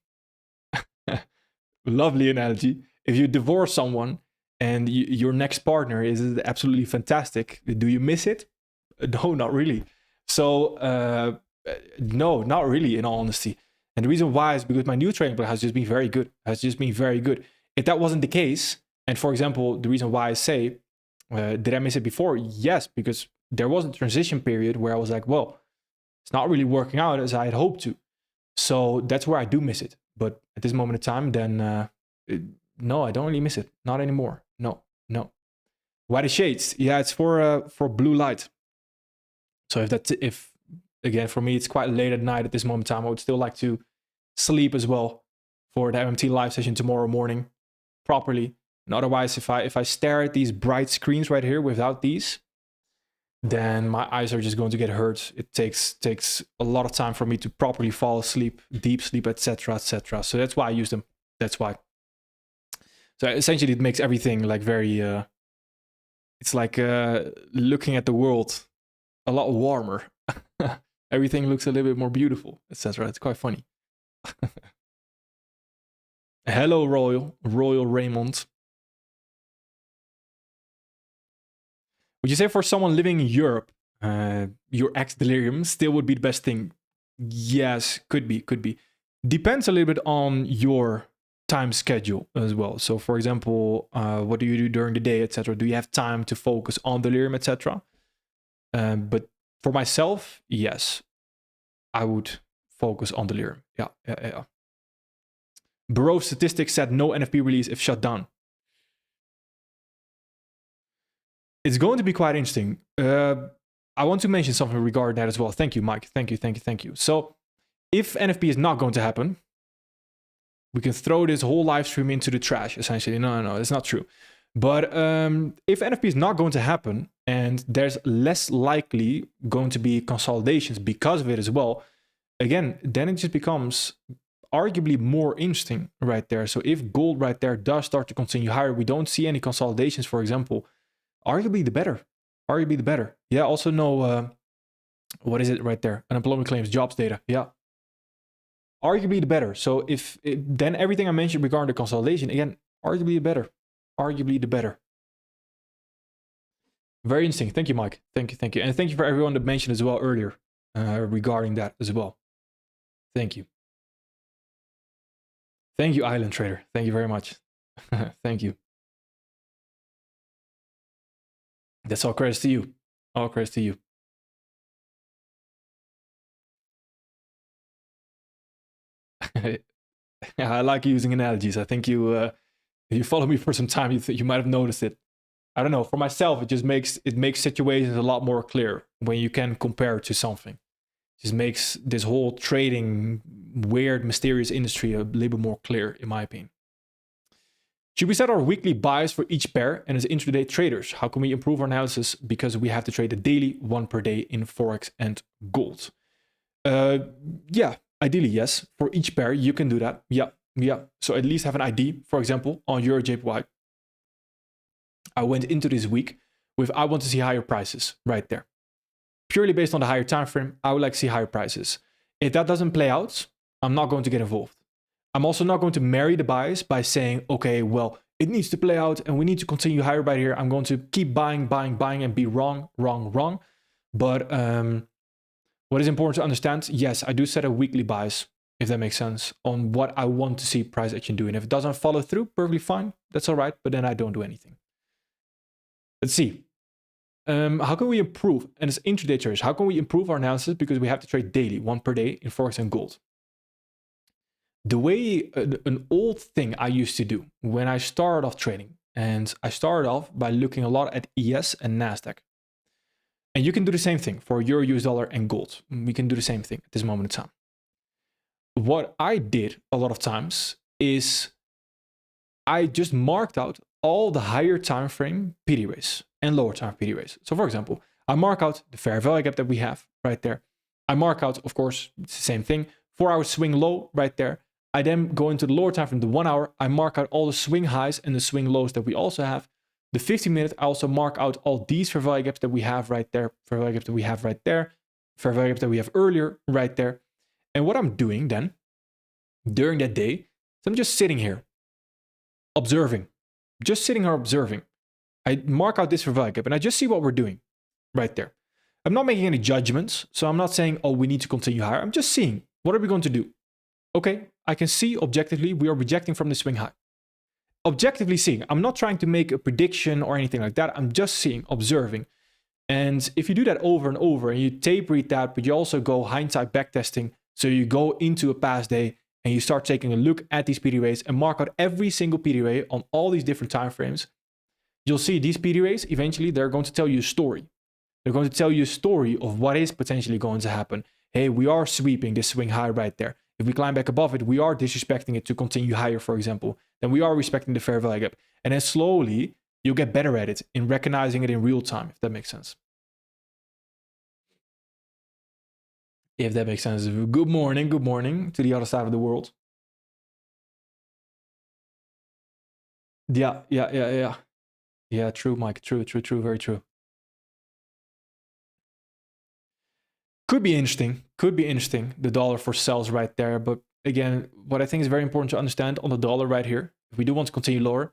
lovely analogy. If you divorce someone and your next partner is absolutely fantastic, do you miss it? No, not really. So no, not really, in all honesty. And the reason why is because my new trading plan has just been very good. If that wasn't the case, and for example, the reason why I say, did I miss it before? Yes, because there was a transition period where I was like, well, it's not really working out as I had hoped to. So that's where I do miss it. But at this moment in time, then no, I don't really miss it. Not anymore. No. Why the shades? Yeah, it's for blue light. So if again, for me, it's quite late at night at this moment in time, I would still like to sleep as well for the MMT live session tomorrow morning properly. And otherwise, if I stare at these bright screens right here without these, then my eyes are just going to get hurt. It takes a lot of time for me to properly fall asleep, deep sleep, etc., etc. So that's why I use them. That's why. So essentially, it makes everything like very. It's like looking at the world a lot warmer. Everything looks a little bit more beautiful, etc. It's quite funny. Hello, Royal Raymond. Would you say for someone living in Europe, your ex delirium still would be the best thing? Yes, could be. Depends a little bit on your time schedule as well. So for example, what do you do during the day, etc.? Do you have time to focus on delirium, etc.? But for myself, yes, I would focus on delirium. Yeah. Bureau of Statistics said no NFP release if shut down. It's going to be quite interesting. I want to mention something regarding that as well. Thank you, Mike. Thank you. So if NFP is not going to happen, we can throw this whole live stream into the trash, essentially. No, that's not true. But if NFP is not going to happen and there's less likely going to be consolidations because of it as well, again, then it just becomes arguably more interesting right there. So if gold right there does start to continue higher, we don't see any consolidations, for example, arguably the better. Yeah, also no, what is it right there? Unemployment claims, jobs data. Yeah. Arguably the better. So then everything I mentioned regarding the consolidation, again, arguably the better. Very interesting. Thank you, Mike. Thank you. And thank you for everyone that mentioned as well earlier regarding that as well. Thank you. Thank you, Island Trader. Thank you very much. Thank you. That's all credits to you. All credits to you. Yeah, I like using analogies. I think if you follow me for some time, you might have noticed it. I don't know. For myself, it makes situations a lot more clear when you can compare to something. It just makes this whole trading weird, mysterious industry a little bit more clear, in my opinion. Should we set our weekly buys for each pair? And as intraday traders, how can we improve our analysis because we have to trade the daily one per day in Forex and gold? Yeah, ideally, yes. For each pair, you can do that. Yeah. So at least have an ID, for example, on Euro JPY. I went into this week with I want to see higher prices right there. Purely based on the higher time frame, I would like to see higher prices. If that doesn't play out, I'm not going to get involved. I'm also not going to marry the buys by saying, okay, well, it needs to play out and we need to continue higher right here. I'm going to keep buying and be wrong. But what is important to understand, yes, I do set a weekly buys, if that makes sense, on what I want to see price action do. And if it doesn't follow through, perfectly fine. That's all right. But then I don't do anything. Let's see. How can we improve? And as intraday traders, how can we improve our analysis? Because we have to trade daily, one per day in Forex and gold. The way an old thing I used to do when I started off trading, and I started off by looking a lot at ES and NASDAQ. And you can do the same thing for Euro, US dollar, and gold. We can do the same thing at this moment in time. What I did a lot of times is I just marked out all the higher time frame PDWs and lower time PDWs. So for example, I mark out the fair value gap that we have right there. I mark out, of course, it's the same thing, 4 hour swing low right there. I then go into the lower time frame, the 1 hour. I mark out all the swing highs and the swing lows that we also have. The 15-minute, I also mark out all these fair value gaps that we have right there, fair value gaps that we have right there, fair value gaps that we have earlier right there. And what I'm doing then during that day is I'm just sitting here, observing, just sitting here observing. I mark out this fair value gap and I just see what we're doing right there. I'm not making any judgments, so I'm not saying, oh, we need to continue higher. I'm just seeing, what are we going to do? Okay, I can see objectively we are rejecting from the swing high. Objectively seeing, I'm not trying to make a prediction or anything like that. I'm just seeing, observing. And if you do that over and over and you tape read that, but you also go hindsight backtesting, so you go into a past day and you start taking a look at these PDWs and mark out every single PDW on all these different time frames, you'll see these PDWs, eventually they're going to tell you a story. They're going to tell you a story of what is potentially going to happen. Hey, we are sweeping this swing high right there. If we climb back above it, we are disrespecting it to continue higher, for example. Then we are respecting the fair value gap. And then slowly, you'll get better at it in recognizing it in real time, if that makes sense. If that makes sense. Good morning to the other side of the world. Yeah. Yeah, true, Mike. True, very true. Could be interesting, the dollar for sells right there. But again, what I think is very important to understand on the dollar right here, if we do want to continue lower,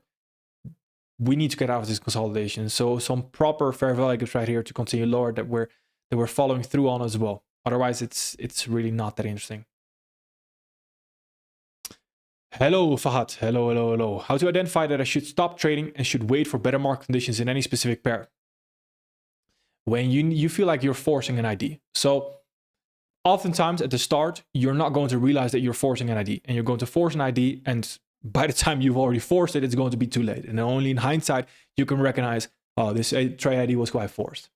we need to get out of this consolidation. So some proper fair value gaps right here to continue lower that we're following through on as well. Otherwise, it's really not that interesting. Hello, Fahad. Hello. How to identify that I should stop trading and should wait for better market conditions in any specific pair? When you feel like you're forcing an ID. So oftentimes at the start, you're not going to realize that you're forcing an ID, and you're going to force an ID, and by the time you've already forced it, it's going to be too late. And only in hindsight, you can recognize, oh, this trade ID was quite forced.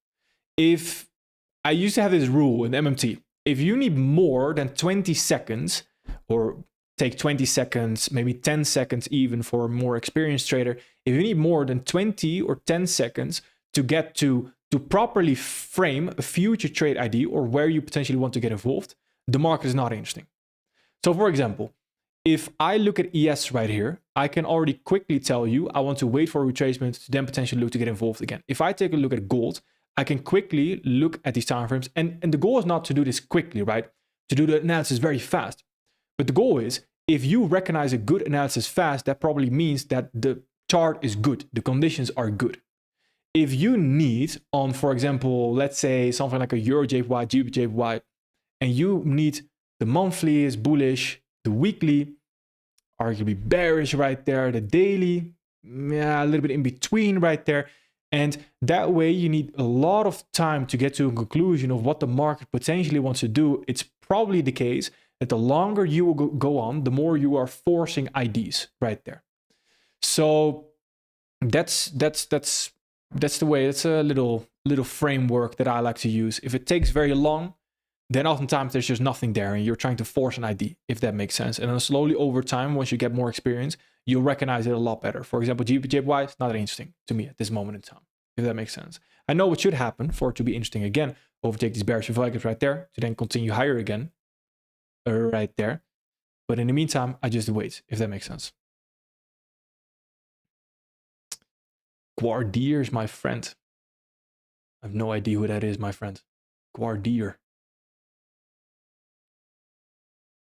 If I used to have this rule in MMT, if you need more than 20 seconds, or take 20 seconds, maybe 10 seconds even for a more experienced trader, if you need more than 20 or 10 seconds to get to properly frame a future trade ID or where you potentially want to get involved, the market is not interesting. So for example, if I look at ES right here, I can already quickly tell you I want to wait for a retracement to then potentially look to get involved again. If I take a look at gold, I can quickly look at these timeframes, and the goal is not to do this quickly, right? To do the analysis very fast. But the goal is, if you recognize a good analysis fast, that probably means that the chart is good, the conditions are good. If you need on, for example, let's say something like a Euro JPY, GBP JPY, and you need the monthly is bullish, the weekly arguably bearish right there, the daily, yeah, a little bit in between right there. And that way you need a lot of time to get to a conclusion of what the market potentially wants to do. It's probably the case that the longer you will go on, the more you are forcing IDs right there. So that's the way. It's a little framework that I like to use. If it takes very long, then oftentimes there's just nothing there and you're trying to force an ID, if that makes sense. And then slowly over time, once you get more experience, you'll recognize it a lot better. For example, JPY is not that interesting to me at this moment in time, if that makes sense. I know what should happen for it to be interesting again. Overtake these bearish values right there to then continue higher again, right there. But in the meantime, I just wait, if that makes sense. Guardier is my friend. I have no idea who that is, my friend. Guardier.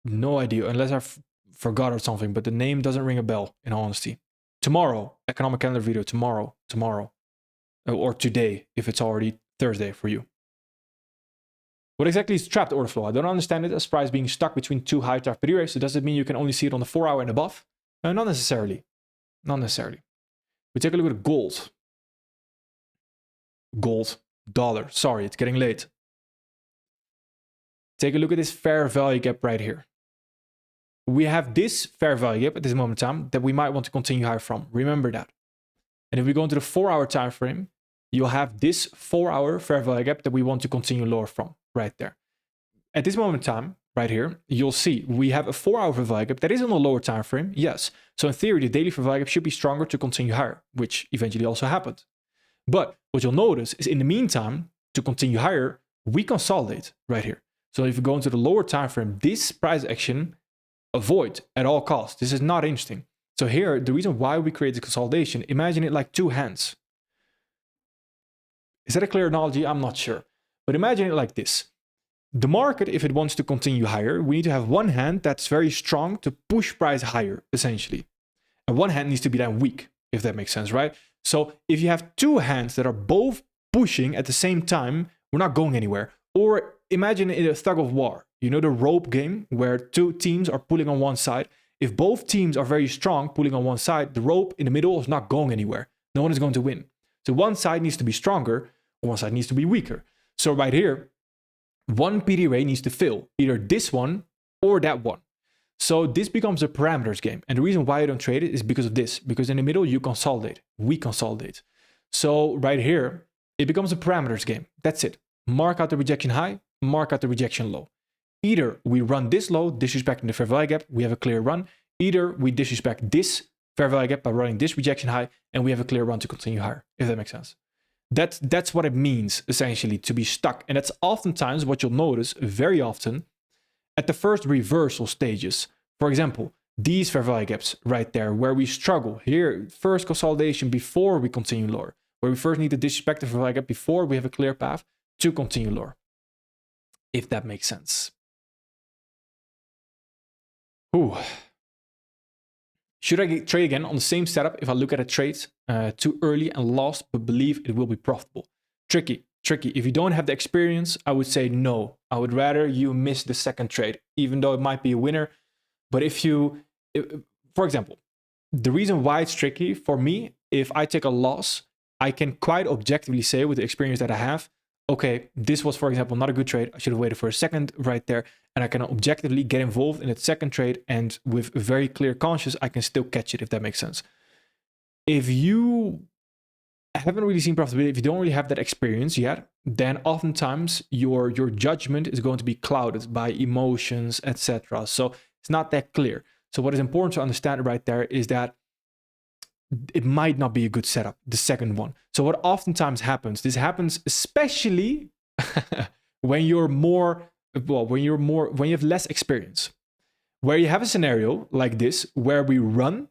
No idea, unless I forgot or something, but the name doesn't ring a bell, in all honesty. Tomorrow, economic calendar video, tomorrow. Or today, if it's already Thursday for you. What exactly is trapped order flow? I don't understand it as price being stuck between two high type periods. So does it mean you can only see it on the 4 hour and above? Not necessarily. Not necessarily. We take a look at gold. Gold, dollar. Sorry, it's getting late. Take a look at this fair value gap right here. We have this fair value gap at this moment in time that we might want to continue higher from. Remember that. And if we go into the 4 hour time frame, you'll have this 4 hour fair value gap that we want to continue lower from right there. At this moment in time, right here, you'll see we have a 4-hour fair value gap that is on a lower time frame. Yes. So in theory, the daily fair value gap should be stronger to continue higher, which eventually also happened. But what you'll notice is in the meantime, to continue higher, we consolidate right here. So if you go into the lower time frame, this price action, avoid at all costs. This is not interesting. So here, the reason why we create the consolidation, imagine it like two hands. Is that a clear analogy? I'm not sure. But imagine it like this. The market, if it wants to continue higher, we need to have one hand that's very strong to push price higher, essentially. And one hand needs to be then weak, if that makes sense, right? So if you have two hands that are both pushing at the same time, we're not going anywhere. Or imagine it a tug of war. You know the rope game where two teams are pulling on one side. If both teams are very strong pulling on one side, the rope in the middle is not going anywhere. No one is going to win. So one side needs to be stronger, or one side needs to be weaker. So right here, one PD ray needs to fill, either this one or that one. So this becomes a parameters game. And the reason why I don't trade it is because of this. Because in the middle, you consolidate. We consolidate. So right here, it becomes a parameters game. That's it. Mark out the rejection high, mark out the rejection low. Either we run this low, disrespecting the fair value gap, we have a clear run. Either we disrespect this fair value gap by running this rejection high, and we have a clear run to continue higher, if that makes sense. That's what it means, essentially, to be stuck. And that's oftentimes what you'll notice very often at the first reversal stages. For example, these fair value gaps right there, where we struggle. Here, first consolidation before we continue lower, where we first need to disrespect the fair value gap before we have a clear path to continue lower, if that makes sense. Ooh. Should I trade again on the same setup if I look at a trade too early and lost, but believe it will be profitable? Tricky. If you don't have the experience, I would say no. I would rather you miss the second trade, even though it might be a winner. But for example, the reason why it's tricky for me, if I take a loss, I can quite objectively say with the experience that I have, okay, this was, for example, not a good trade. I should have waited for a second right there. And I can objectively get involved in that second trade. And with very clear conscience, I can still catch it, if that makes sense. If you haven't really seen profitability, if you don't really have that experience yet, then oftentimes your judgment is going to be clouded by emotions, etc. So it's not that clear. So what is important to understand right there is that it might not be a good setup, the second one. So what oftentimes happens, this happens especially when you have less experience, where you have a scenario like this, where we run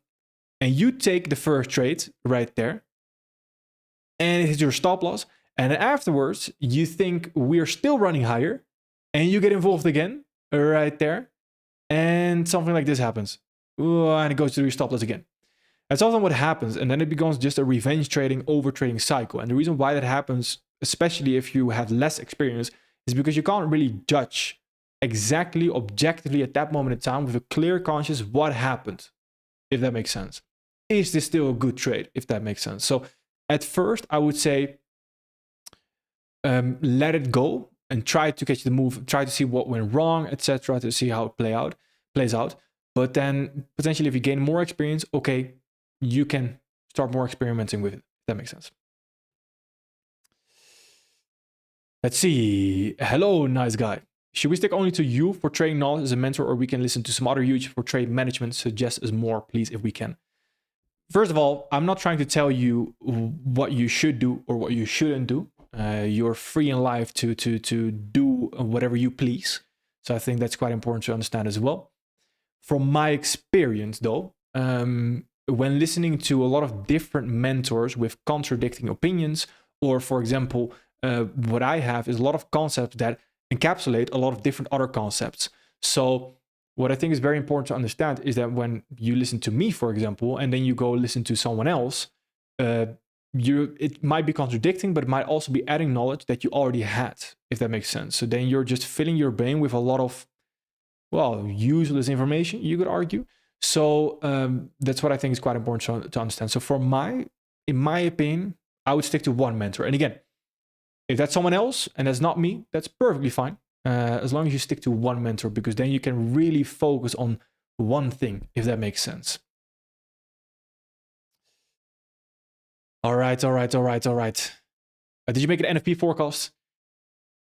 and you take the first trade right there and it hits your stop loss. And then afterwards you think we're still running higher and you get involved again right there. And something like this happens. And it goes to your stop loss again. That's often what happens, and then it becomes just a revenge trading, over trading cycle. And the reason why that happens, especially if you have less experience, is because you can't really judge exactly, objectively at that moment in time with a clear conscience what happened, if that makes sense. Is this still a good trade, if that makes sense? So at first, I would say let it go and try to catch the move, try to see what went wrong, etc., to see how it plays out. But then potentially if you gain more experience, okay, you can start more experimenting with it. If that makes sense. Let's see. Hello, nice guy. Should we stick only to you for trading knowledge as a mentor, or we can listen to some other YouTubers for trade management? Suggest us more, please, if we can. First of all, I'm not trying to tell you what you should do or what you shouldn't do. You're free in life to do whatever you please. So I think that's quite important to understand as well. From my experience, though, when listening to a lot of different mentors with contradicting opinions, or for example, what I have is a lot of concepts that encapsulate a lot of different other concepts. So what I think is very important to understand is that when you listen to me, for example, and then you go listen to someone else, it might be contradicting, but it might also be adding knowledge that you already had, if that makes sense. So then you're just filling your brain with a lot of, well, useless information, you could argue. So that's what I think is quite important to understand. So in my opinion, I would stick to one mentor. And again, if that's someone else and that's not me, that's perfectly fine. As long as you stick to one mentor, because then you can really focus on one thing, if that makes sense. All right. Did you make an NFP forecast?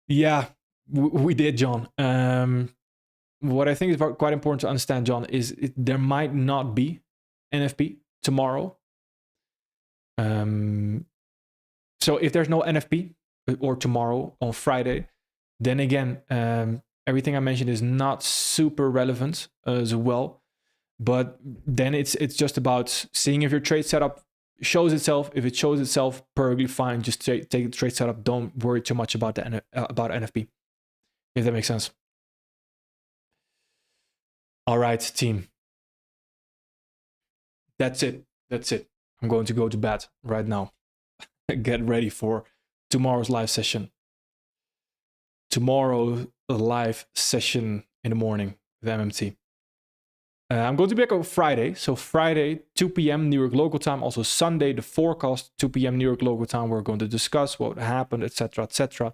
Yeah, we did, John. what I think is quite important to understand, John, is there might not be NFP tomorrow. So if there's no NFP or tomorrow on Friday, then again, everything I mentioned is not super relevant as well. But then it's just about seeing if your trade setup shows itself. If it shows itself, perfectly fine. Just take the trade setup. Don't worry too much about about NFP, if that makes sense. All right, team. That's it. I'm going to go to bed right now. Get ready for tomorrow's live session. Tomorrow, a live session in the morning with MMT. I'm going to be back on Friday. So Friday, 2 p.m. New York local time. Also Sunday, the forecast, 2 p.m. New York local time. We're going to discuss what happened, etc., etc.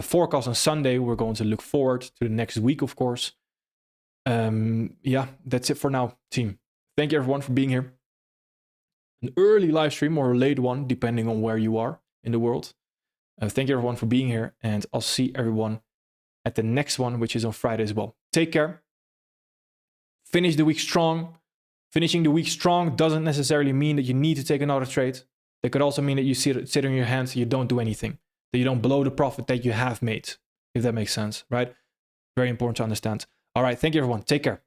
Forecast on Sunday. We're going to look forward to the next week, of course. Yeah, that's it for now, team. Thank you everyone for being here. An early live stream or a late one, depending on where you are in the world. Thank you everyone for being here, and I'll see everyone at the next one, which is on Friday as well. Take care. Finish the week strong. Finishing the week strong doesn't necessarily mean that you need to take another trade. It could also mean that you sit on your hands and you don't do anything, that you don't blow the profit that you have made, if that makes sense, right? Very important to understand. All right, thank you everyone. Take care.